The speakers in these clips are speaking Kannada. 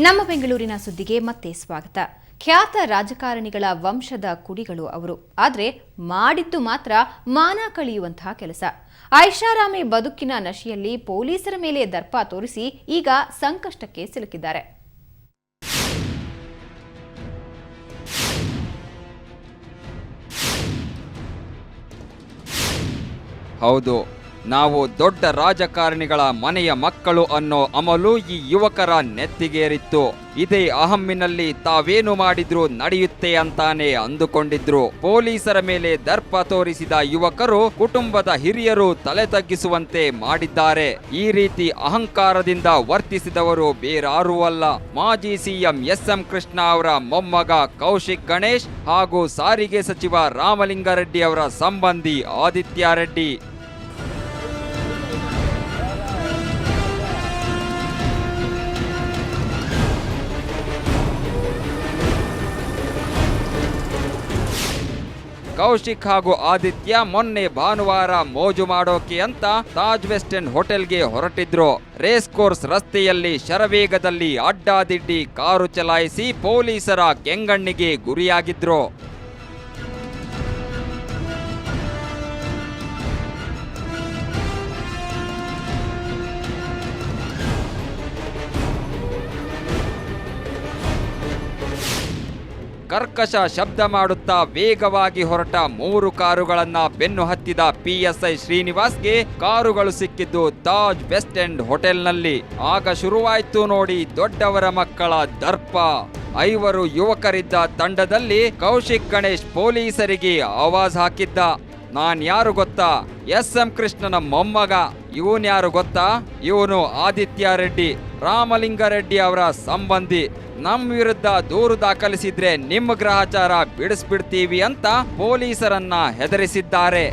ನಮ್ಮ ಬೆಂಗಳೂರಿನ ಸುದ್ದಿಗೆ ಮತ್ತೆ ಸ್ವಾಗತ. ಖ್ಯಾತ ರಾಜಕಾರಣಿಗಳ ವಂಶದ ಕುಡಿಗಳು ಅವರು. ಆದರೆ ಮಾಡಿದ್ದು ಮಾತ್ರ ಮಾನ ಕಳೆಯುವಂತಹ ಕೆಲಸ. ಐಷಾರಾಮಿ ಬದುಕಿನ ನಶೆಯಲ್ಲಿ ಪೊಲೀಸರ ಮೇಲೆ ದರ್ಪ ತೋರಿಸಿ ಈಗ ಸಂಕಷ್ಟಕ್ಕೆ ಸಿಲುಕಿದ್ದಾರೆ. ಹೌದು, ನಾವು ದೊಡ್ಡ ರಾಜಕಾರಣಿಗಳ ಮನೆಯ ಮಕ್ಕಳು ಅನ್ನೋ ಅಮಲು ಈ ಯುವಕರ ನೆತ್ತಿಗೇರಿತ್ತು. ಇದೇ ಅಹಮ್ಮಿನಲ್ಲಿ ತಾವೇನು ಮಾಡಿದ್ರು ನಡೆಯುತ್ತೆ ಅಂತಾನೆ ಅಂದುಕೊಂಡಿದ್ರು. ಪೊಲೀಸರ ಮೇಲೆ ದರ್ಪ ತೋರಿಸಿದ ಯುವಕರು ಕುಟುಂಬದ ಹಿರಿಯರು ತಲೆ ತಗ್ಗಿಸುವಂತೆ ಮಾಡಿದ್ದಾರೆ. ಈ ರೀತಿ ಅಹಂಕಾರದಿಂದ ವರ್ತಿಸಿದವರು ಬೇರಾರೂ ಅಲ್ಲ, ಮಾಜಿ ಸಿಎಂ ಎಸ್.ಎಂ. ಕೃಷ್ಣ ಅವರ ಮೊಮ್ಮಗ ಕೌಶಿಕ್ ಗಣೇಶ್ ಹಾಗೂ ಸಾರಿಗೆ ಸಚಿವ ರಾಮಲಿಂಗಾರೆಡ್ಡಿ ಅವರ ಸಂಬಂಧಿ ಆದಿತ್ಯ ರೆಡ್ಡಿ. ಕೌಶಿಕ್ ಹಾಗೂ ಆದಿತ್ಯ ಮೊನ್ನೆ ಭಾನುವಾರ ಮೋಜು ಮಾಡೋಕೆ ಅಂತ ತಾಜ್ ವೆಸ್ಟ್ ಎಂಡ್ ಹೋಟೆಲ್ಗೆ ಹೊರಟಿದ್ರು. ರೇಸ್ ಕೋರ್ಸ್ ರಸ್ತೆಯಲ್ಲಿ ಶರವೇಗದಲ್ಲಿ ಅಡ್ಡಾದಿಡ್ಡಿ ಕಾರು ಚಲಾಯಿಸಿ ಪೊಲೀಸರ ಕೆಂಗಣ್ಣಿಗೆ ಗುರಿಯಾಗಿದ್ರು. ಕರ್ಕಶ ಶಬ್ದ ಮಾಡುತ್ತಾ ವೇಗವಾಗಿ ಹೊರಟ 3 ಕಾರುಗಳನ್ನ ಬೆನ್ನು ಹತ್ತಿದ ಪಿಎಸ್ಐ ಶ್ರೀನಿವಾಸ್ಗೆ ಕಾರುಗಳು ಸಿಕ್ಕಿದ್ದು ತಾಜ್ ವೆಸ್ಟ್ ಎಂಡ್ ಹೋಟೆಲ್ನಲ್ಲಿ. ಆಗ ಶುರುವಾಯ್ತು ನೋಡಿ ದೊಡ್ಡವರ ಮಕ್ಕಳ ದರ್ಪ. 5 ಯುವಕರಿದ್ದ ತಂಡದಲ್ಲಿ ಕೌಶಿಕ್ ಗಣೇಶ್ ಪೊಲೀಸರಿಗೆ ಆವಾಜ್ ಹಾಕಿದ್ದ. ನಾನ್ ಯಾರು ಗೊತ್ತಾ? ಎಸ್.ಎಂ. ಕೃಷ್ಣನ ಮೊಮ್ಮಗ. ಇವನ್ಯಾರು ಗೊತ್ತಾ? ಇವನು ಆದಿತ್ಯ ರೆಡ್ಡಿ, ರಾಮಲಿಂಗಾರೆಡ್ಡಿ ಅವರ ಸಂಬಂಧಿ. ನಮ್ಮ ವಿರುದ್ಧ ದೂರು ದಾಖಲಿಸಿದ್ರೆ ನಿಮ್ಮ ಗ್ರಹಚಾರ ಬಿಡಿಸ್ಬಿಡ್ತೀವಿ ಅಂತ ಪೊಲೀಸರನ್ನ ಹೆದರಿಸಿದ್ದಾರೆ.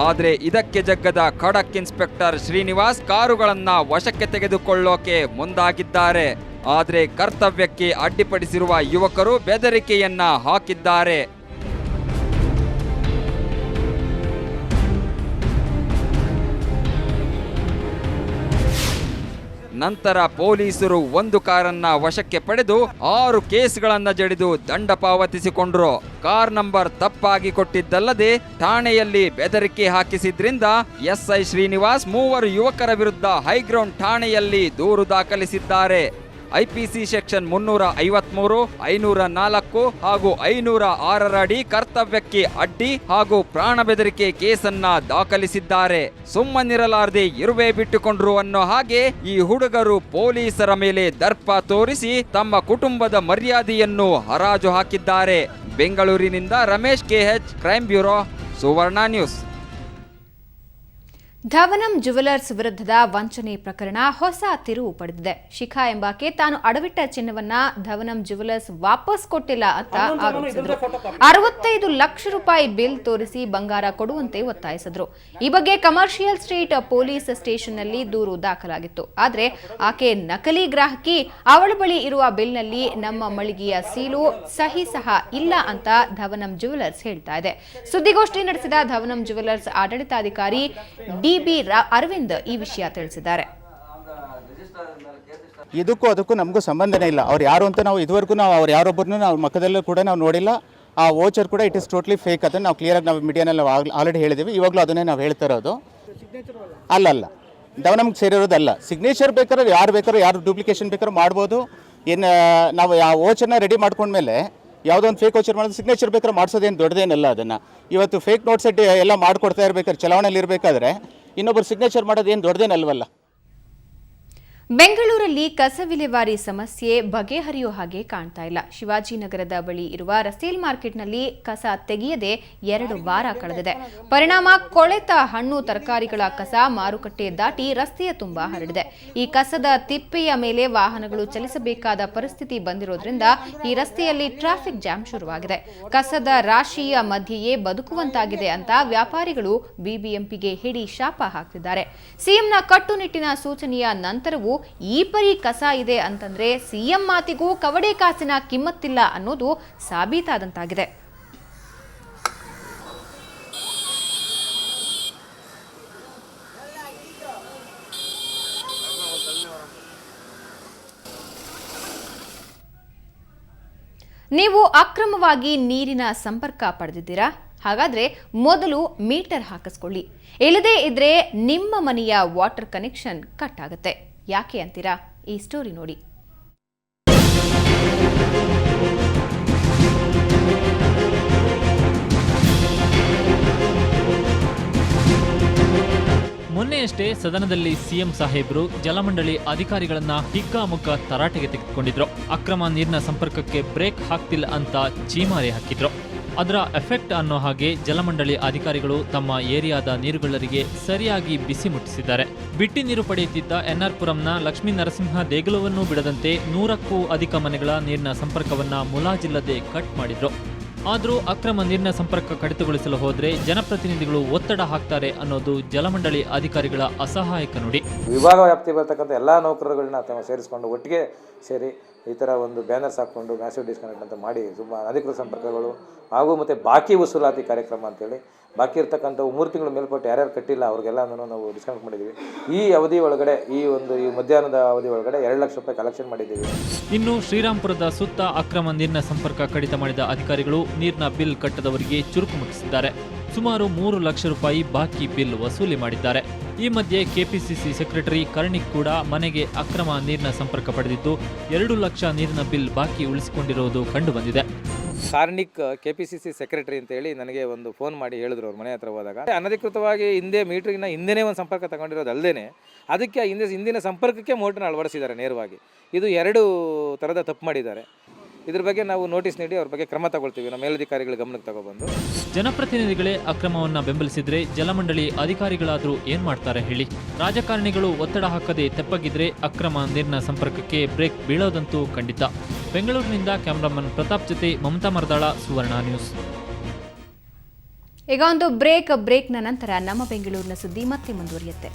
ಆದ್ರೆ ಇದಕ್ಕೆ ಜಗ್ಗದ ಖಡಕ್ ಇನ್ಸ್ಪೆಕ್ಟರ್ ಶ್ರೀನಿವಾಸ್ ಕಾರುಗಳನ್ನ ವಶಕ್ಕೆ ತೆಗೆದುಕೊಳ್ಳೋಕೆ ಮುಂದಾಗಿದ್ದಾರೆ. ಆದ್ರೆ ಕರ್ತವ್ಯಕ್ಕೆ ಅಡ್ಡಿಪಡಿಸಿರುವ ಯುವಕರು ಬೆದರಿಕೆಯನ್ನ ಹಾಕಿದ್ದಾರೆ. ನಂತರ ಪೊಲೀಸರು 1 ಕಾರನ್ನ ವಶಕ್ಕೆ ಪಡೆದು 6 ಕೇಸ್ಗಳನ್ನ ಜಡಿದು ದಂಡ ಪಾವತಿಸಿಕೊಂಡ್ರು. ಕಾರ್ ನಂಬರ್ ತಪ್ಪಾಗಿ ಕೊಟ್ಟಿದ್ದಲ್ಲದೆ ಠಾಣೆಯಲ್ಲಿ ಬೆದರಿಕೆ ಹಾಕಿಸಿದ್ರಿಂದ ಎಸ್ಐ ಶ್ರೀನಿವಾಸ್ 3 ಯುವಕರ ವಿರುದ್ಧ ಹೈಗ್ರೌಂಡ್ ಠಾಣೆಯಲ್ಲಿ ದೂರು ದಾಖಲಿಸಿದ್ದಾರೆ. ಐಪಿಸಿ ಸೆಕ್ಷನ್ 353, 504 ಹಾಗೂ 506 ಅಡಿ ಕರ್ತವ್ಯಕ್ಕೆ ಅಡ್ಡಿ ಹಾಗೂ ಪ್ರಾಣ ಬೆದರಿಕೆ ಕೇಸನ್ನ ದಾಖಲಿಸಿದ್ದಾರೆ. ಸುಮ್ಮನಿರಲಾರದೆ ಇರುವೆ ಬಿಟ್ಟುಕೊಂಡ್ರು ಅನ್ನೋ ಹಾಗೆ ಈ ಹುಡುಗರು ಪೊಲೀಸರ ಮೇಲೆ ದರ್ಪ ತೋರಿಸಿ ತಮ್ಮ ಕುಟುಂಬದ ಮರ್ಯಾದೆಯನ್ನು ಹರಾಜು ಹಾಕಿದ್ದಾರೆ. ಬೆಂಗಳೂರಿನಿಂದ ರಮೇಶ್ ಕೆಎಚ್, ಕ್ರೈಮ್ ಬ್ಯೂರೋ, ಸುವರ್ಣ ನ್ಯೂಸ್. ಧವನಂ ಜುವೆಲರ್ಸ್ ವಿರುದ್ಧದ ವಂಚನೆ ಪ್ರಕರಣ ಹೊಸ ತಿರುವು ಪಡೆದಿದೆ. ಶಿಖಾ ಎಂಬಾಕೆ ತಾನು ಅಡವಿಟ್ಟ ಚಿನ್ನವನ್ನ ಧವನಂ ಜುವೆಲರ್ಸ್ ವಾಪಸ್ ಕೊಟ್ಟಿಲ್ಲ ಅಂತ ಆರೋಪಿಸಿದ್ರು. 65 ಲಕ್ಷ ರೂಪಾಯಿ ಬಿಲ್ ತೋರಿಸಿ ಬಂಗಾರ ಕೊಡುವಂತೆ ಒತ್ತಾಯಿಸಿದ್ರು. ಈ ಬಗ್ಗೆ ಕಮರ್ಷಿಯಲ್ ಸ್ಟ್ರೀಟ್ ಪೊಲೀಸ್ ಸ್ಟೇಷನ್ನಲ್ಲಿ ದೂರು ದಾಖಲಾಗಿತ್ತು. ಆದ್ರೆ ಆಕೆ ನಕಲಿ ಗ್ರಾಹಕಿ, ಅವಳ ಬಳಿ ಇರುವ ಬಿಲ್ನಲ್ಲಿ ನಮ್ಮ ಮಳಿಗೆಯ ಸೀಲು ಸಹಿ ಸಹ ಇಲ್ಲ ಅಂತ ಧವನಂ ಜುವೆಲರ್ಸ್ ಹೇಳ್ತಾ ಇದೆ. ಸುದ್ದಿಗೋಷ್ಠಿ ನಡೆಸಿದ ಧವನಂ ಜುವೆಲರ್ಸ್ ಆಡಳಿತಾಧಿಕಾರಿ ಡಿ.ಬಿ. ಅರವಿಂದ್ ಈ ವಿಷಯ ತಿಳಿಸಿದ್ದಾರೆ. ಇದಕ್ಕೂ ನಮಗೂ ಸಂಬಂಧನೇ ಇಲ್ಲ. ಅವ್ರು ಯಾರು ಅಂತ ನಾವು ಇದುವರೆಗೂ ಅವ್ರು ಯಾರೊಬ್ಬರನ್ನು ನಾವು ಮಕ್ಕದಲ್ಲೂ ಕೂಡ ನಾವು ನೋಡಿಲ್ಲ. ಆ ವೋಚರ್ ಕೂಡ ಇಟ್ ಇಸ್ ಟೋಟ್ಲಿ ಫೇಕ್. ಅದನ್ನು ನಾವು ಕ್ಲಿಯರಾಗಿ ನಾವು ಮೀಡಿಯಾನಲ್ಲಿ ಆಲ್ರೆಡಿ ಹೇಳಿದ್ದೀವಿ. ಇವಾಗಲೂ ಅದನ್ನೇ ನಾವು ಹೇಳ್ತಾ ಇರೋದು. ಅಲ್ಲ, ನಮ್ಗೆ ಸೇರಿರೋದಲ್ಲ. ಸಿಗ್ನೇಚರ್ ಬೇಕಾದ್ರೆ ಯಾರು ಡೂಪ್ಲಿಕೇಶನ್ ಬೇಕಾದ್ರೂ ಮಾಡ್ಬೋದು. ಏನು ನಾವು ಆ ವೋಚರ್ನ ರೆಡಿ ಮಾಡ್ಕೊಂಡ್ಮೇಲೆ ಯಾವುದೋ ಒಂದು ಫೇಕ್ ವೋಚರ್ ಮಾಡೋದು ಸಿಗ್ನೇಚರ್ ಬೇಕಾದ್ರೆ ಮಾಡಿಸೋದೇನು ದೊಡ್ಡದೇನಲ್ಲ. ಅದನ್ನು ಇವತ್ತು ಫೇಕ್ ನೋಟ್ಸ್ ಎಲ್ಲ ಮಾಡಿಕೊಡ್ತಾ ಇರಬೇಕಾದ್ರೆ, ಚಲಾವಣೆಯಲ್ಲಿ ಇರಬೇಕಾದ್ರೆ ಇನ್ನೊಬ್ಬರು ಸಿಗ್ನೇಚರ್ ಮಾಡೋದು ಏನು ದೊಡ್ಡದೇನಲ್ವಲ್ಲ. ಬೆಂಗಳೂರಲ್ಲಿ ಕಸ ವಿಲೇವಾರಿ ಸಮಸ್ಯೆ ಬಗೆಹರಿಯೋ ಹಾಗೆ ಕಾಣ್ತಾ ಇಲ್ಲ. ಶಿವಾಜಿನಗರದ ಬಳಿ ಇರುವ ರಸೇಲ್ ಮಾರ್ಕೆಟ್ನಲ್ಲಿ ಕಸ ತೆಗೆಯದೆ 2 ವಾರ ಕಳೆದಿದೆ. ಪರಿಣಾಮ ಕೊಳೆತ ಹಣ್ಣು ತರಕಾರಿಗಳ ಕಸ ಮಾರುಕಟ್ಟೆ ದಾಟಿ ರಸ್ತೆಯ ತುಂಬಾ ಹರಡಿದೆ. ಈ ಕಸದ ತಿಪ್ಪೆಯ ಮೇಲೆ ವಾಹನಗಳು ಚಲಿಸಬೇಕಾದ ಪರಿಸ್ಥಿತಿ ಬಂದಿರೋದ್ರಿಂದ ಈ ರಸ್ತೆಯಲ್ಲಿ ಟ್ರಾಫಿಕ್ ಜಾಮ್ ಶುರುವಾಗಿದೆ. ಕಸದ ರಾಶಿಯ ಮಧ್ಯೆಯೇ ಬದುಕುವಂತಾಗಿದೆ ಅಂತ ವ್ಯಾಪಾರಿಗಳು ಬಿಬಿಎಂಪಿಗೆ ಹಿಡಿ ಶಾಪ ಹಾಕ್ತಿದ್ದಾರೆ. ಸಿಎಂನ ಕಟ್ಟುನಿಟ್ಟಿನ ಸೂಚನೆಯ ನಂತರವೂ ಈ ಪರಿ ಕಸ ಇದೆ ಅಂತಂದ್ರೆ ಸಿಎಂ ಮಾತಿಗೂ ಕವಡೆ ಕಾಸಿನ ಕಿಮ್ಮತ್ತಿಲ್ಲ ಅನ್ನೋದು ಸಾಬೀತಾದಂತಾಗಿದೆ. ನೀವು ಅಕ್ರಮವಾಗಿ ನೀರಿನ ಸಂಪರ್ಕ ಪಡೆದಿದ್ದೀರಾ? ಹಾಗಾದ್ರೆ ಮೊದಲು ಮೀಟರ್ ಹಾಕಿಸ್ಕೊಳ್ಳಿ. ಇಲ್ಲದೇ ಇದ್ರೆ ನಿಮ್ಮ ಮನೆಯ ವಾಟರ್ ಕನೆಕ್ಷನ್ ಕಟ್ ಆಗುತ್ತೆ. ಯಾಕೆ ಅಂತೀರಾ? ಈ ಸ್ಟೋರಿ ನೋಡಿ. ಮೊನ್ನೆಯಷ್ಟೇ ಸದನದಲ್ಲಿ ಸಿಎಂ ಸಾಹೇಬ್ರು ಜಲಮಂಡಳಿ ಅಧಿಕಾರಿಗಳನ್ನ ಹಿಗ್ಗಾಮುಗ್ಗ ತರಾಟೆಗೆ ತೆಗೆದುಕೊಂಡಿದ್ರು. ಅಕ್ರಮ ನೀರಿನ ಸಂಪರ್ಕಕ್ಕೆ ಬ್ರೇಕ್ ಹಾಕ್ತಿಲ್ಲ ಅಂತ ಚೀಮಾರಿ ಹಾಕಿದ್ರು. ಅದರ ಎಫೆಕ್ಟ್ ಅನ್ನೋ ಹಾಗೆ ಜಲಮಂಡಳಿ ಅಧಿಕಾರಿಗಳು ತಮ್ಮ ಏರಿಯಾದ ನೀರುಗಳರಿಗೆ ಸರಿಯಾಗಿ ಬಿಸಿ ಮುಟ್ಟಿಸಿದ್ದಾರೆ. ಬಿಟ್ಟಿ ನೀರು ಪಡೆಯುತ್ತಿದ್ದ ಎನ್ಆರ್ ಪುರಂನ ಲಕ್ಷ್ಮೀ ನರಸಿಂಹ ದೇಗುಲವನ್ನು ಬಿಡದಂತೆ 100ಕ್ಕೂ ಅಧಿಕ ಮನೆಗಳ ನೀರಿನ ಸಂಪರ್ಕವನ್ನ ಮುಲಾಜಿಲ್ಲದೆ ಕಟ್ ಮಾಡಿದ್ರು. ಆದರೂ ಅಕ್ರಮ ನೀರಿನ ಸಂಪರ್ಕ ಕಡಿತಗೊಳಿಸಲು ಹೋದ್ರೆ ಜನಪ್ರತಿನಿಧಿಗಳು ಒತ್ತಡ ಹಾಕ್ತಾರೆ ಅನ್ನೋದು ಜಲಮಂಡಳಿ ಅಧಿಕಾರಿಗಳ ಅಸಹಾಯಕ ನುಡಿ. ವಿಭಾಗ ವ್ಯಾಪ್ತಿ ಬರ್ತಕ್ಕಂಥ ಎಲ್ಲ ನೌಕರರುಗಳನ್ನ ತಾವು ಸೇರಿಸ್ಕೊಂಡು ಒಟ್ಟಿಗೆ ಸೇರಿ ಈ ಥರ ಒಂದು ಬ್ಯಾನರ್ಸ್ ಹಾಕ್ಕೊಂಡು ಮ್ಯಾಸಿವ್ ಡಿಸ್ಕನೆಕ್ಟ್ ಅಂತ ಮಾಡಿ ತುಂಬ ಅನಧಿಕೃತ ಸಂಪರ್ಕಗಳು ಹಾಗೂ ಮತ್ತು ಬಾಕಿ ವಸೂಲಾತಿ ಕಾರ್ಯಕ್ರಮ ಅಂತೇಳಿ ಬಾಕಿ ಇರ್ತಕ್ಕಂಥವು 3 ತಿಂಗಳು ಮೇಲ್ಪಟ್ಟು ಯಾರ್ಯಾರು ಕಟ್ಟಿಲ್ಲ ಅವ್ರಿಗೆಲ್ಲನೂ ನಾವು ಡಿಸ್ಕನೆಕ್ಟ್ ಮಾಡಿದ್ದೀವಿ. ಈ ಅವಧಿ ಒಳಗಡೆ ಈ ಮಧ್ಯಾಹ್ನದ ಅವಧಿ ಒಳಗಡೆ 2 ಲಕ್ಷ ರೂಪಾಯಿ ಕಲೆಕ್ಷನ್ ಮಾಡಿದ್ದೀವಿ. ಇನ್ನು ಶ್ರೀರಾಂಪುರದ ಸುತ್ತ ಅಕ್ರಮ ನೀರಿನ ಸಂಪರ್ಕ ಕಡಿತ ಮಾಡಿದ ಅಧಿಕಾರಿಗಳು ನೀರಿನ ಬಿಲ್ ಕಟ್ಟದವರಿಗೆ ಚುರುಕು ಮುಟ್ಟಿಸಿದ್ದಾರೆ. ಸುಮಾರು 3 ಲಕ್ಷ ರೂಪಾಯಿ ಬಾಕಿ ಬಿಲ್ ವಸೂಲಿ ಮಾಡಿದ್ದಾರೆ. ಈ ಮಧ್ಯೆ ಕೆಪಿಸಿಸಿ ಸೆಕ್ರೆಟರಿ ಕರ್ಣಿಕ್ ಕೂಡ ಮನೆಗೆ ಅಕ್ರಮ ನೀರಿನ ಸಂಪರ್ಕ ಪಡೆದಿದ್ದು 2 ಲಕ್ಷ ನೀರಿನ ಬಿಲ್ ಬಾಕಿ ಉಳಿಸಿಕೊಂಡಿರುವುದು ಕಂಡುಬಂದಿದೆ. ಕಾರ್ಣಿಕ್ ಕೆಪಿಸಿಸಿ ಸೆಕ್ರೆಟರಿ ಅಂತ ಹೇಳಿ ನನಗೆ ಒಂದು ಫೋನ್ ಮಾಡಿ ಹೇಳಿದ್ರು ಅವ್ರ ಮನೆ ಹತ್ರ ಹೋದಾಗ. ಅನಧಿಕೃತವಾಗಿ ಹಿಂದೆ ಮೀಟ್ರಿಗಿನ ಹಿಂದೆನೇ ಒಂದು ಸಂಪರ್ಕ ತಗೊಂಡಿರೋದು ಅಲ್ಲದೆ ಅದಕ್ಕೆ ಹಿಂದಿನ ಸಂಪರ್ಕಕ್ಕೆ ಮೋಟರ್ನ ಅಳವಡಿಸಿದ್ದಾರೆ ನೇರವಾಗಿ. ಇದು 2 ಥರದ ತಪ್ಪು ಮಾಡಿದ್ದಾರೆ. ಇದ್ರ ಬಗ್ಗೆ ನಾವು ನೋಟಿಸ್ ನೀಡಿ ಅವ್ರ ಬಗ್ಗೆ ಕ್ರಮ ತಗೊಳ್ತೀವಿ. ನಮ್ಮ ಮೇಲಧಿಕಾರಿಗಳ ಗಮನಕ್ಕೆ ತಗೊಬಂದು. ಜನಪ್ರತಿನಿಧಿಗಳೇ ಅಕ್ರಮವನ್ನ ಬೆಂಬಲಿಸಿದ್ರೆ ಜಲಮಂಡಳಿ ಅಧಿಕಾರಿಗಳಾದ್ರೂ ಏನ್ ಮಾಡ್ತಾರೆ ಹೇಳಿ? ರಾಜಕಾರಣಿಗಳು ಒತ್ತಡ ಹಾಕದೆ ತೆಪ್ಪಗಿದ್ರೆ ಅಕ್ರಮ ನೀರಿನ ಸಂಪರ್ಕಕ್ಕೆ ಬ್ರೇಕ್ ಬೀಳೋದಂತೂ ಖಂಡಿತ. ಬೆಂಗಳೂರಿನಿಂದ ಕ್ಯಾಮರಾಮನ್ ಪ್ರತಾಪ್ ಜೊತೆ ಮಮತಾ ಮರ್ದಾಳ, ಸುವರ್ಣ ನ್ಯೂಸ್. ಈಗ ಒಂದು ಬ್ರೇಕ್ನ ನಂತರ ನಮ್ಮ ಬೆಂಗಳೂರಿನ ಸುದ್ದಿ ಮತ್ತೆ ಮುಂದುವರಿಯುತ್ತೆ.